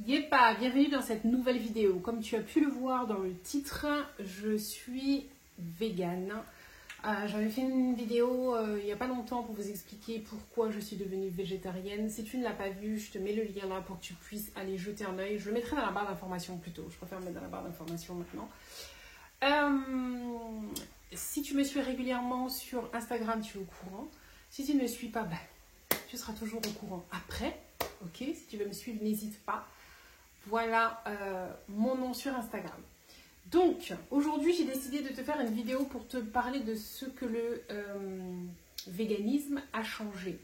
Yepa, bienvenue dans cette nouvelle vidéo. Comme tu as pu le voir dans le titre, je suis végane. J'avais fait une vidéo il n'y a pas longtemps pour vous expliquer pourquoi je suis devenue végétarienne. Si tu ne l'as pas vu, je te mets le lien là pour que tu puisses aller jeter un œil. Je le mettrai dans la barre d'information plutôt. Je préfère le mettre dans la barre d'information maintenant. Si tu me suis régulièrement sur Instagram, tu es au courant. Si tu ne me suis pas, tu seras toujours au courant après. Ok, si tu veux me suivre, n'hésite pas. Voilà mon nom sur Instagram. Donc, aujourd'hui, j'ai décidé de te faire une vidéo pour te parler de ce que le véganisme a changé.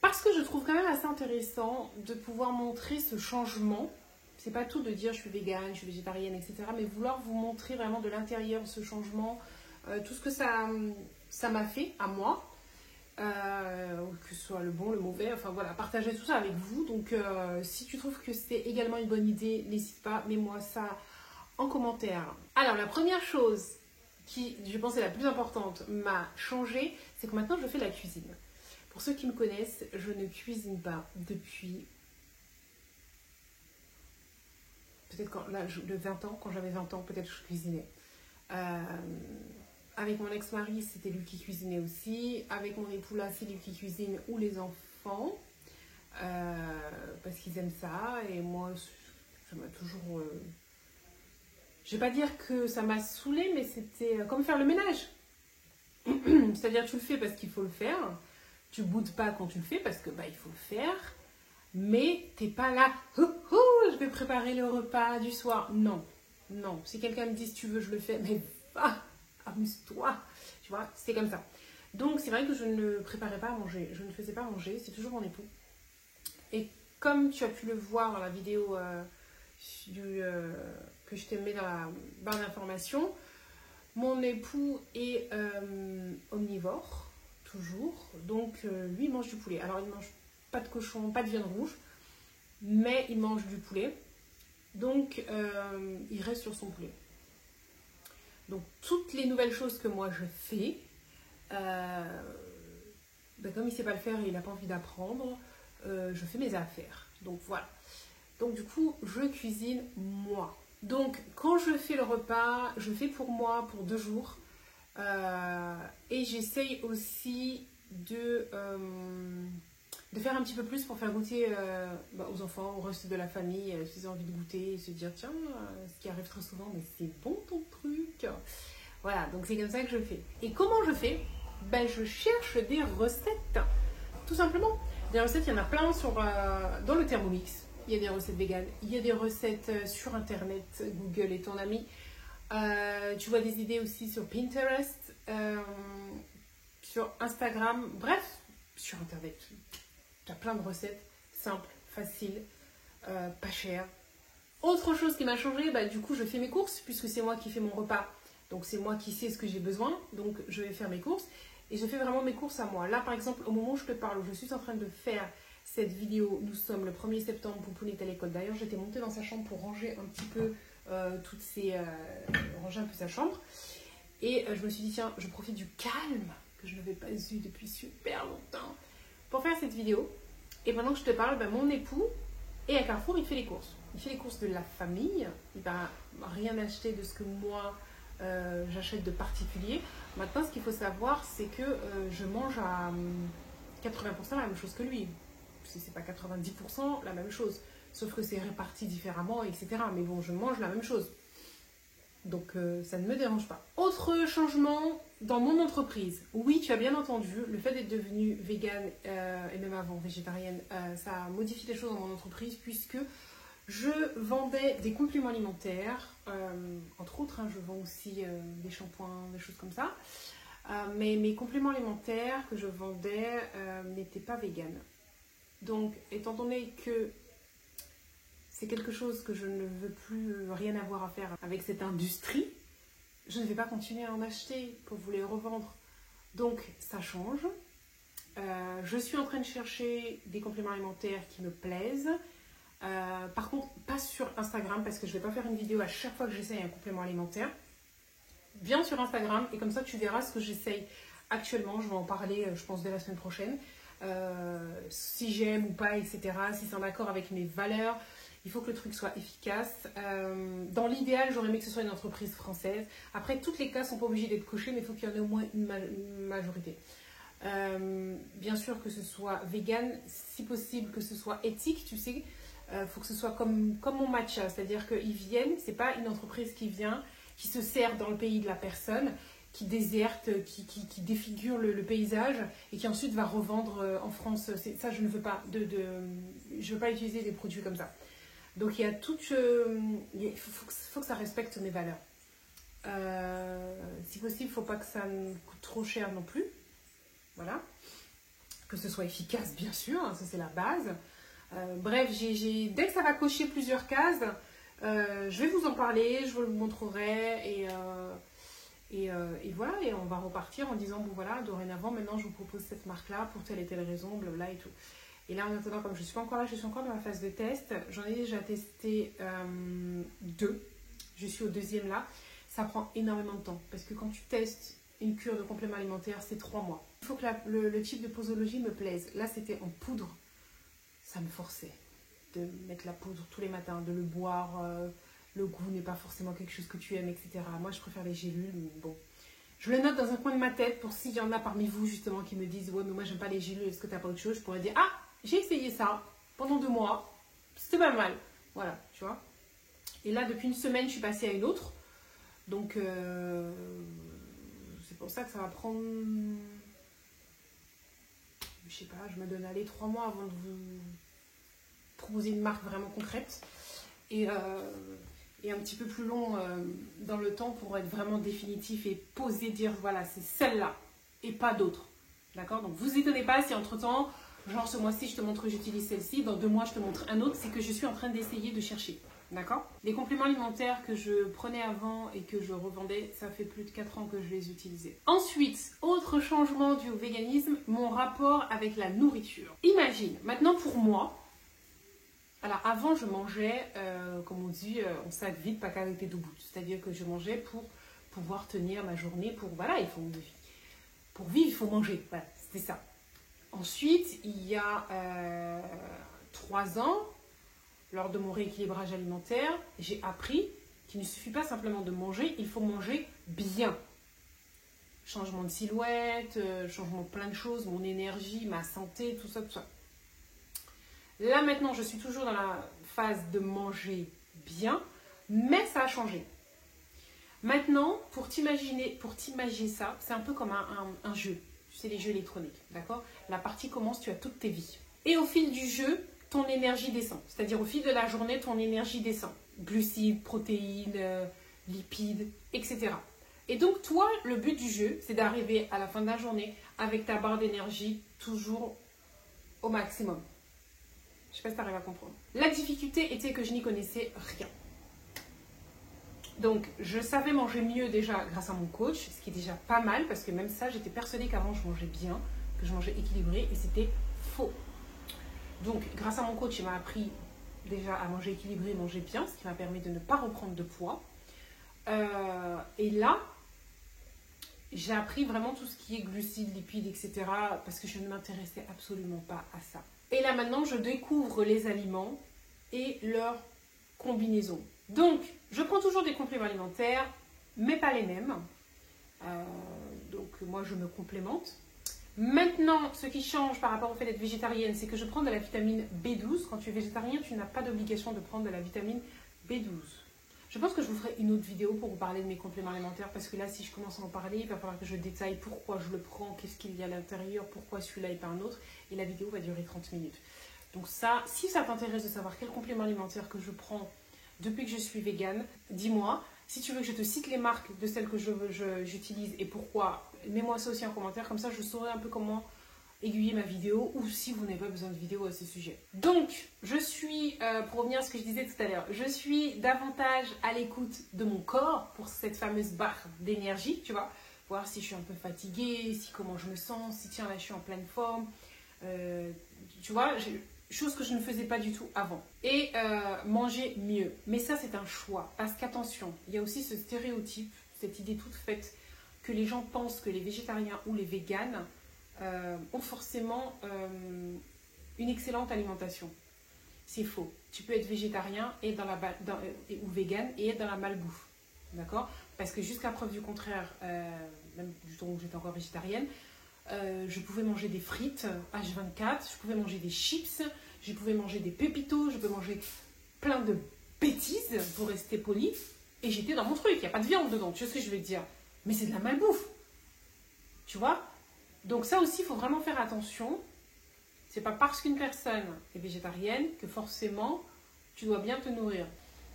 Parce que je trouve quand même assez intéressant de pouvoir montrer ce changement. C'est pas tout de dire je suis végane, je suis végétarienne, etc. Mais vouloir vous montrer vraiment de l'intérieur ce changement, tout ce que ça m'a fait à moi. Que ce soit le bon, le mauvais, enfin voilà, partager tout ça avec vous. Donc si tu trouves que c'est également une bonne idée, n'hésite pas, mets-moi ça en commentaire. Alors la première chose qui, je pense, est la plus importante, m'a changé, c'est que maintenant je fais la cuisine. Pour ceux qui me connaissent, je ne cuisine pas depuis peut-être de 20 ans, quand j'avais 20 ans, peut-être je cuisinais. Avec mon ex-mari, c'était lui qui cuisinait aussi. Avec mon époux là, c'est lui qui cuisine ou les enfants. Parce qu'ils aiment ça. Et moi, ça m'a toujours... Je vais pas dire que ça m'a saoulée, mais c'était comme faire le ménage. C'est-à-dire tu le fais parce qu'il faut le faire. Tu boudes pas quand tu le fais parce que il faut le faire. Mais t'es pas là, je vais préparer le repas du soir. Non, non. Si quelqu'un me dit si tu veux, je le fais, mais va, amuse-toi. Tu vois, c'est comme ça. Donc c'est vrai que je ne préparais pas à manger. Je ne faisais pas à manger, c'est toujours mon époux. Et comme tu as pu le voir dans la vidéo que je te mets dans la barre d'information, mon époux est omnivore, toujours. Donc lui, il mange du poulet. Alors il mange pas de cochon, pas de viande rouge, mais il mange du poulet. Donc il reste sur son poulet. Donc toutes les nouvelles choses que moi je fais, comme il ne sait pas le faire et il n'a pas envie d'apprendre, je fais mes affaires. Donc voilà. Donc du coup, je cuisine moi. Donc quand je fais le repas, je fais pour moi pour 2 jours. Et j'essaye aussi de faire un petit peu plus pour faire goûter aux enfants, au reste de la famille, s'ils ont envie de goûter et se dire tiens, ce qui arrive très souvent, mais c'est bon ton truc. Voilà, donc c'est comme ça que je fais. Et comment je fais? Je cherche des recettes, tout simplement. Des recettes, il y en a plein dans le Thermomix. Il y a des recettes véganes, il y a des recettes sur internet, Google est ton ami. Tu vois des idées aussi sur Pinterest, sur Instagram, bref, sur internet. Tu as plein de recettes simples, faciles, pas chères. Autre chose qui m'a changé, du coup je fais mes courses puisque c'est moi qui fais mon repas. Donc c'est moi qui sais ce que j'ai besoin, donc je vais faire mes courses. Et je fais vraiment mes courses à moi. Là par exemple, au moment où je te parle, où je suis en train de faire cette vidéo, nous sommes le 1er septembre, Poupoune est à l'école. D'ailleurs j'étais montée dans sa chambre pour ranger un petit peu ranger un peu sa chambre. Et je me suis dit tiens, je profite du calme que je n'avais pas eu depuis super longtemps pour faire cette vidéo. Et pendant que je te parle, mon époux est à Carrefour, il fait les courses. Il fait les courses de la famille. Il va rien acheter de ce que moi j'achète de particulier. Maintenant, ce qu'il faut savoir, c'est que je mange à 80% la même chose que lui. Si c'est pas 90% la même chose. Sauf que c'est réparti différemment, etc. Mais bon, je mange la même chose. Donc, ça ne me dérange pas. Autre changement dans mon entreprise. Oui, tu as bien entendu, le fait d'être devenue végane et même avant végétarienne, ça a modifié les choses dans mon entreprise puisque je vendais des compléments alimentaires. Entre autres, je vends aussi des shampoings, des choses comme ça. Mais mes compléments alimentaires que je vendais n'étaient pas véganes. Donc, étant donné que c'est quelque chose que je ne veux plus rien avoir à faire avec cette industrie, je ne vais pas continuer à en acheter pour vous les revendre. Donc ça change. Je suis en train de chercher des compléments alimentaires qui me plaisent. Par contre, pas sur Instagram parce que je ne vais pas faire une vidéo à chaque fois que j'essaye un complément alimentaire. Viens sur Instagram et comme ça tu verras ce que j'essaye actuellement. Je vais en parler, je pense, dès la semaine prochaine. Si j'aime ou pas, etc. Si c'est en accord avec mes valeurs. Il faut que le truc soit efficace. Dans l'idéal, j'aurais aimé que ce soit une entreprise française. Après, toutes les cases sont pas obligées d'être cochées, mais il faut qu'il y en ait au moins une majorité. Bien sûr que ce soit vegan, si possible que ce soit éthique, tu sais. Faut que ce soit comme mon matcha, c'est-à-dire qu'ils viennent, c'est pas une entreprise qui vient, qui se sert dans le pays de la personne, qui déserte, qui défigure le paysage et qui ensuite va revendre en France. Ça, je ne veux pas. Je veux pas utiliser des produits comme ça. Donc, il y a tout. Il faut que ça respecte mes valeurs. Si possible, il ne faut pas que ça me coûte trop cher non plus. Voilà. Que ce soit efficace, bien sûr. Ça, c'est la base. Bref, dès que ça va cocher plusieurs cases, je vais vous en parler, je vous le montrerai et voilà, et on va repartir en disant, bon voilà, dorénavant, maintenant je vous propose cette marque-là pour telle et telle raison, blabla et tout. Et là, en attendant, comme je ne suis pas encore là, je suis encore dans la phase de test. J'en ai déjà testé 2. Je suis au 2e là. Ça prend énormément de temps. Parce que quand tu testes une cure de complément alimentaire, c'est 3 mois. Il faut que le type de posologie me plaise. Là, c'était en poudre. Ça me forçait de mettre la poudre tous les matins, de le boire. Le goût n'est pas forcément quelque chose que tu aimes, etc. Moi, je préfère les gélules, mais bon. Je le note dans un coin de ma tête pour s'il y en a parmi vous, justement, qui me disent « Ouais, mais moi, j'aime pas les gélules, est-ce que t'as pas autre chose ?» Je pourrais dire « Ah, j'ai essayé ça pendant 2 mois. C'était pas mal. » Voilà, tu vois. Et là, depuis une semaine, je suis passée à une autre. Donc, c'est pour ça que ça va prendre... Je sais pas, je me donne allez 3 mois avant de vous proposer une marque vraiment concrète. Et un petit peu plus long dans le temps pour être vraiment définitif et poser, dire voilà, c'est celle-là et pas d'autres. D'accord? Donc, vous étonnez pas si entre-temps, genre ce mois-ci, je te montre que j'utilise celle-ci, dans 2 mois, je te montre un autre, c'est que je suis en train d'essayer de chercher. D'accord? Les compléments alimentaires que je prenais avant et que je revendais, ça fait plus de 4 ans que je les utilisais. Ensuite, autre changement dû au véganisme, mon rapport avec la nourriture. Imagine, maintenant pour moi, alors avant je mangeais, comme on dit, on sac vide, pas qu'avec des douboutes. C'est-à-dire que je mangeais pour pouvoir tenir ma journée, voilà, pour vivre, il faut manger. Voilà, c'était ça. Ensuite, il y a 3 ans, lors de mon rééquilibrage alimentaire, j'ai appris qu'il ne suffit pas simplement de manger, il faut manger bien. Changement de silhouette, changement de plein de choses, mon énergie, ma santé, tout ça, tout ça. Là maintenant, je suis toujours dans la phase de manger bien, mais ça a changé. Maintenant, pour t'imaginer ça, c'est un peu comme un jeu. Tu sais, les jeux électroniques, d'accord? La partie commence, tu as toutes tes vies. Et au fil du jeu, ton énergie descend. C'est-à-dire au fil de la journée, ton énergie descend. Glucides, protéines, lipides, etc. Et donc toi, le but du jeu, c'est d'arriver à la fin de la journée avec ta barre d'énergie toujours au maximum. Je ne sais pas si tu arrives à comprendre. La difficulté était que je n'y connaissais rien. Donc, je savais manger mieux déjà grâce à mon coach, ce qui est déjà pas mal, parce que même ça, j'étais persuadée qu'avant, je mangeais bien, que je mangeais équilibré, et c'était faux. Donc, grâce à mon coach, il m'a appris déjà à manger équilibré, manger bien, ce qui m'a permis de ne pas reprendre de poids. Et là, j'ai appris vraiment tout ce qui est glucides, lipides, etc. parce que je ne m'intéressais absolument pas à ça. Et là, maintenant, je découvre les aliments et leurs combinaisons. Donc, je prends toujours des compléments alimentaires, mais pas les mêmes. Donc, moi, je me complémente. Maintenant, ce qui change par rapport au fait d'être végétarienne, c'est que je prends de la vitamine B12. Quand tu es végétarien, tu n'as pas d'obligation de prendre de la vitamine B12. Je pense que je vous ferai une autre vidéo pour vous parler de mes compléments alimentaires, parce que là, si je commence à en parler, il va falloir que je détaille pourquoi je le prends, qu'est-ce qu'il y a à l'intérieur, pourquoi celui-là et pas un autre. Et la vidéo va durer 30 minutes. Donc ça, si ça t'intéresse de savoir quel complément alimentaire que je prends depuis que je suis végane, dis-moi. Si tu veux que je te cite les marques de celles que j'utilise et pourquoi, mets-moi ça aussi en commentaire. Comme ça, je saurai un peu comment aiguiller ma vidéo ou si vous n'avez pas besoin de vidéo à ce sujet. Donc, je suis, pour revenir à ce que je disais tout à l'heure, je suis davantage à l'écoute de mon corps pour cette fameuse barre d'énergie, tu vois. Voir si je suis un peu fatiguée, si comment je me sens, si tiens là je suis en pleine forme. Tu vois, chose que je ne faisais pas du tout avant. Et manger mieux. Mais ça, c'est un choix. Parce qu'attention, il y a aussi ce stéréotype, cette idée toute faite que les gens pensent que les végétariens ou les véganes ont forcément une excellente alimentation. C'est faux. Tu peux être végétarien et ou vegan et être dans la malbouffe. D'accord? Parce que jusqu'à preuve du contraire, même du temps où j'étais encore végétarienne, je pouvais manger des frites H24, je pouvais manger des chips, je pouvais manger des pépitos, je pouvais manger plein de bêtises, pour rester poli, et j'étais dans mon truc, il n'y a pas de viande dedans, tu vois ce que je veux te dire? Mais c'est de la malbouffe, tu vois? Donc ça aussi, il faut vraiment faire attention. C'est pas parce qu'une personne est végétarienne que forcément, tu dois bien te nourrir.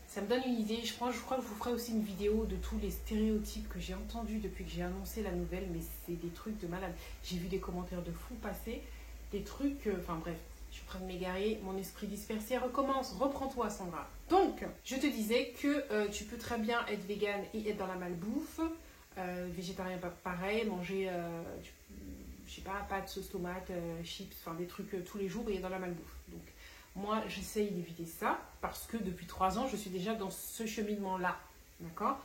Ça me donne une idée, je crois que je vous ferai aussi une vidéo de tous les stéréotypes que j'ai entendus depuis que j'ai annoncé la nouvelle, mais c'est des trucs de malade. J'ai vu des commentaires de fous passer, des trucs, enfin bref, je suis en train de m'égarer, mon esprit dispersé recommence, reprends-toi Sandra. Donc, je te disais que tu peux très bien être vegan et être dans la malbouffe, végétarien pareil, manger, je sais pas, pâtes, sauce tomate, chips, enfin des trucs tous les jours et être dans la malbouffe. Donc, moi, j'essaye d'éviter ça parce que depuis 3 ans, je suis déjà dans ce cheminement-là. D'accord?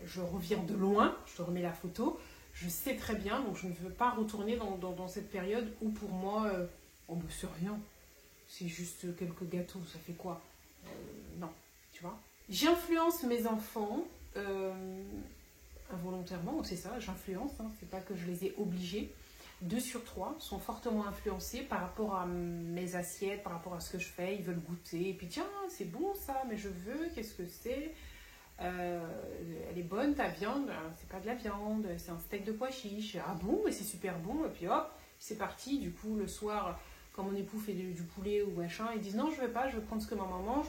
Je reviens de loin, je te remets la photo. Je sais très bien, donc je ne veux pas retourner dans cette période où pour moi, oh, ben, c'est rien. C'est juste quelques gâteaux, ça fait quoi? Non, tu vois? J'influence mes enfants involontairement, c'est ça, j'influence, hein, c'est pas que je les ai obligés. 2 sur 3 sont fortement influencés par rapport à mes assiettes, par rapport à ce que je fais. Ils veulent goûter. Et puis, tiens, c'est bon ça, mais je veux, qu'est-ce que c'est? Elle est bonne ta viande? C'est pas de la viande, c'est un steak de pois chiche. Ah bon, mais c'est super bon. Et puis hop, c'est parti. Du coup, le soir, quand mon époux fait du poulet ou machin, ils disent non, je veux pas, je veux prendre ce que maman mange.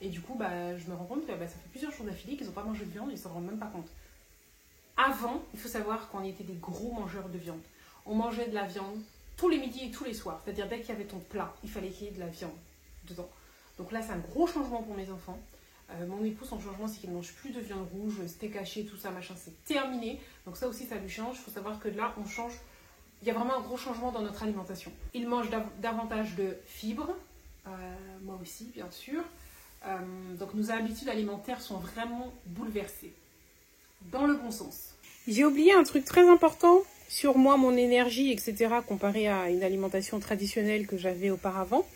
Et du coup, bah, je me rends compte que ça fait plusieurs jours d'affilée qu'ils n'ont pas mangé de viande, ils s'en rendent même pas compte. Avant, il faut savoir qu'on était des gros mangeurs de viande. On mangeait de la viande tous les midis et tous les soirs. C'est-à-dire, dès qu'il y avait ton plat, il fallait qu'il y ait de la viande dedans. Donc là, c'est un gros changement pour mes enfants. Mon époux, son changement, c'est qu'il ne mange plus de viande rouge, steak haché, tout ça, machin, c'est terminé. Donc ça aussi, ça lui change. Il faut savoir que là, on change. Il y a vraiment un gros changement dans notre alimentation. Il mange davantage de fibres. Moi aussi, bien sûr. Donc nos habitudes alimentaires sont vraiment bouleversées. Dans le bon sens. J'ai oublié un truc très important sur moi, mon énergie, etc. comparé à une alimentation traditionnelle que j'avais auparavant.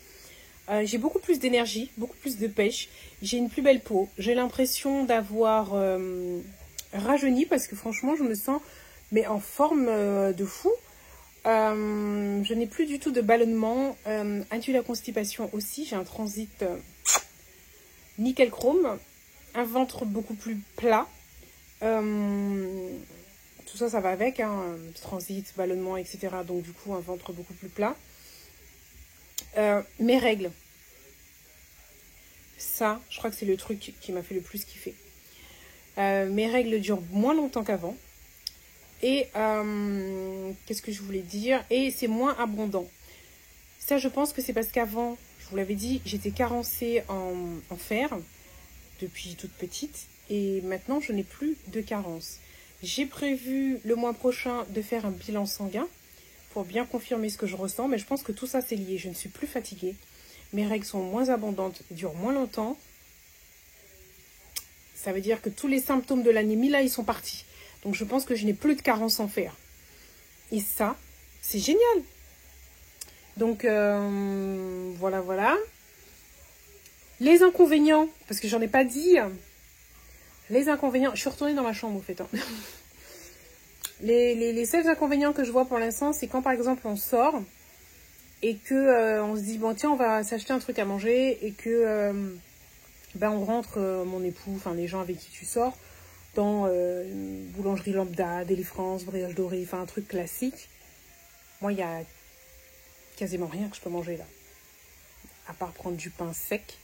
J'ai beaucoup plus d'énergie, beaucoup plus de pêche. J'ai une plus belle peau. J'ai l'impression d'avoir rajeuni parce que franchement, je me sens mais en forme de fou. Je n'ai plus du tout de ballonnement. Anti la constipation aussi. J'ai un transit nickel chrome. Un ventre beaucoup plus plat. Tout ça, ça va avec, hein, transit, ballonnement, etc. Donc du coup, un ventre beaucoup plus plat. Mes règles. Ça, je crois que c'est le truc qui m'a fait le plus kiffer. Mes règles durent moins longtemps qu'avant. Et qu'est-ce que je voulais dire? Et c'est moins abondant. Ça, je pense que c'est parce qu'avant, je vous l'avais dit, j'étais carencée en fer depuis toute petite. Et maintenant, je n'ai plus de carence. J'ai prévu le mois prochain de faire un bilan sanguin pour bien confirmer ce que je ressens. Mais je pense que tout ça, c'est lié. Je ne suis plus fatiguée. Mes règles sont moins abondantes et durent moins longtemps. Ça veut dire que tous les symptômes de l'anémie, là, ils sont partis. Donc, je pense que je n'ai plus de carence en fer. Et ça, c'est génial. Donc, voilà, voilà. Les inconvénients, parce que j'en ai pas dit... Les inconvénients, je suis retournée dans ma chambre, au fait. Hein. Les seuls inconvénients que je vois pour l'instant, c'est quand, par exemple, on sort et que on se dit, bon, tiens, on va s'acheter un truc à manger et que on rentre, mon époux, enfin, les gens avec qui tu sors, dans une boulangerie lambda, Deli-France, Brioche Dorée, enfin, un truc classique. Moi, il y a quasiment rien que je peux manger, là. À part prendre du pain sec.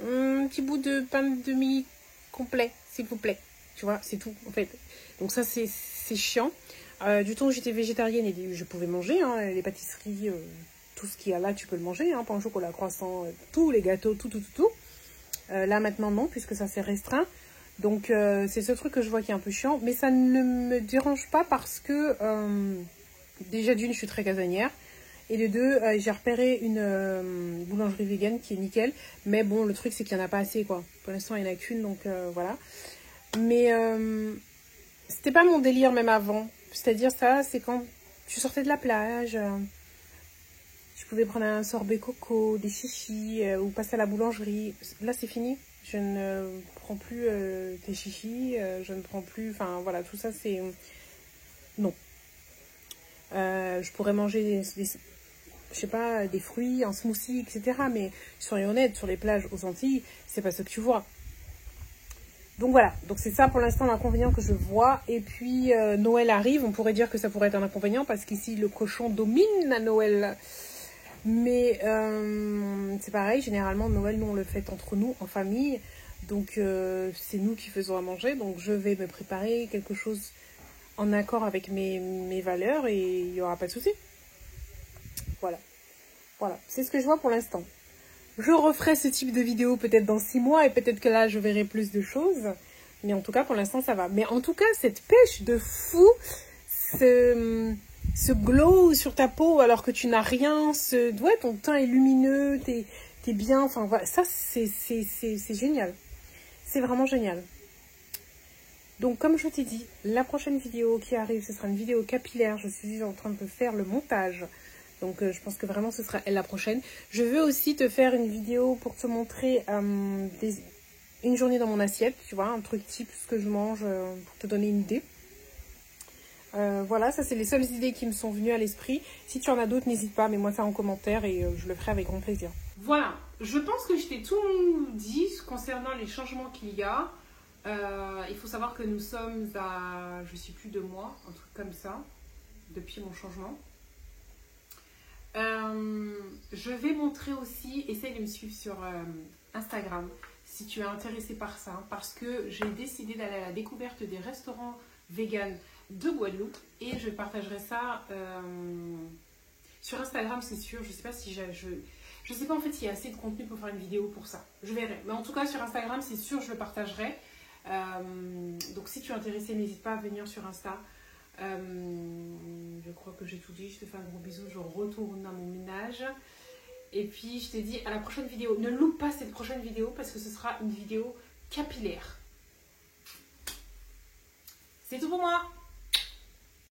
Un petit bout de pain de mie complet, s'il vous plaît. Tu vois, c'est tout, en fait. Donc ça, c'est chiant. Du temps où j'étais végétarienne, je pouvais manger, hein, les pâtisseries, tout ce qu'il y a là, tu peux le manger. Hein, pain au chocolat, croissant, tous les gâteaux, tout. Là, maintenant, non, puisque ça s'est restreint. Donc, c'est ce truc que je vois qui est un peu chiant. Mais ça ne me dérange pas parce que, déjà d'une, je suis très casanière. Et de deux, j'ai repéré une boulangerie végane qui est nickel. Mais bon, le truc, c'est qu'il n'y en a pas assez, quoi. Pour l'instant, il n'y en a qu'une, donc voilà. Mais c'était pas mon délire même avant. C'est-à-dire ça, c'est quand tu sortais de la plage. Je pouvais prendre un sorbet coco, des chichis ou passer à la boulangerie. Là, c'est fini. Je ne prends plus des chichis. Je ne prends plus... Enfin, voilà, tout ça, c'est... Non. Je pourrais manger je sais pas, des fruits, un smoothie, etc. Mais soyons honnêtes, sur les plages aux Antilles, c'est pas ce que tu vois. Donc voilà, donc c'est ça pour l'instant l'inconvénient que je vois. Et puis Noël arrive, on pourrait dire que ça pourrait être un inconvénient parce qu'ici le cochon domine à Noël. Mais c'est pareil, généralement Noël nous on le fête entre nous, en famille. Donc c'est nous qui faisons à manger. Donc je vais me préparer quelque chose en accord avec mes valeurs et il n'y aura pas de souci. Voilà, voilà, c'est ce que je vois pour l'instant. Je referai ce type de vidéo peut-être dans 6 mois et peut-être que là je verrai plus de choses. Mais en tout cas pour l'instant ça va. Mais en tout cas cette pêche de fou, ce glow sur ta peau alors que tu n'as rien, ouais, ton teint est lumineux, t'es bien, enfin voilà, ça c'est génial. C'est vraiment génial. Donc comme je t'ai dit, la prochaine vidéo qui arrive, ce sera une vidéo capillaire. Je suis en train de faire le montage. Donc je pense que vraiment ce sera elle la prochaine. Je veux aussi te faire une vidéo pour te montrer une journée dans mon assiette, tu vois, un truc type ce que je mange pour te donner une idée. Voilà, ça c'est les seules idées qui me sont venues à l'esprit. Si tu en as d'autres, n'hésite pas, mets-moi ça en commentaire et je le ferai avec grand plaisir. Voilà, je pense que je t'ai tout dit concernant les changements qu'il y a. Il faut savoir que nous sommes à, je sais plus, 2 mois, un truc comme ça, depuis mon changement. Je vais montrer aussi, essaye de me suivre sur Instagram si tu es intéressé par ça, parce que j'ai décidé d'aller à la découverte des restaurants vegan de Guadeloupe et je partagerai ça sur Instagram, c'est sûr. Je sais pas si je sais pas en fait s'il y a assez de contenu pour faire une vidéo pour ça, je verrai, mais en tout cas sur Instagram c'est sûr, je le partagerai. Donc si tu es intéressé, n'hésite pas à venir sur Insta. Je crois que j'ai tout dit. Je te fais un gros bisou, je retourne à mon ménage et puis je te dis à la prochaine vidéo. Ne loupe pas cette prochaine vidéo parce que ce sera une vidéo capillaire. C'est tout pour moi.